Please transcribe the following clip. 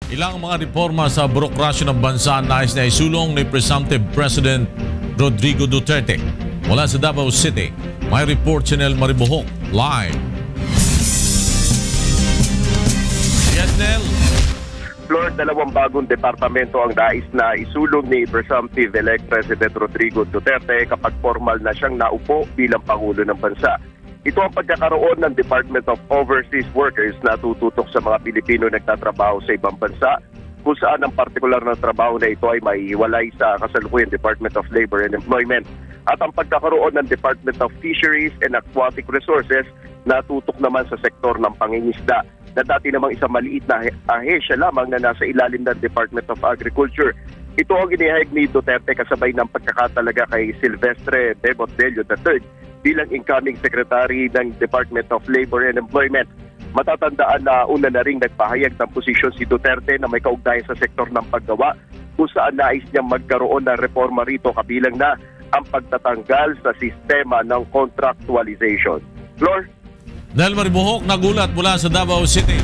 Ilang mga reforma sa burokrasya ng bansa nais na isulong ni Presumptive President Rodrigo Duterte. Mula sa Davao City, may report si Nel Maribohok live. Yes, Nel. Flor, dalawang bagong departamento ang nais na isulong ni Presumptive-elect President Rodrigo Duterte kapag formal na siyang naupo bilang Pangulo ng bansa. Ito ang pagkakaroon ng Department of Overseas Workers na tututok sa mga Pilipino nagtatrabaho sa ibang bansa, kung saan ang partikular na trabaho na ito ay maihiwalay sa kasalukuyang Department of Labor and Employment. At ang pagkakaroon ng Department of Fisheries and Aquatic Resources na tutok naman sa sektor ng pangingisda, na dati namang isang maliit na ahensya lamang na nasa ilalim ng Department of Agriculture. Ito ang inihayag ni Duterte kasabay ng pagkakatalaga kay Silvestre Bebot Delio III bilang incoming Secretary ng Department of Labor and Employment. Matatandaan na una na ring nagpahayag ng posisyon si Duterte na may kaugnayan sa sektor ng paggawa, kung saan nais niyang magkaroon ng reforma rito kabilang na ang pagtatanggal sa sistema ng contractualization. Flor? Nel Maribohok, nagulat mula sa Davao City.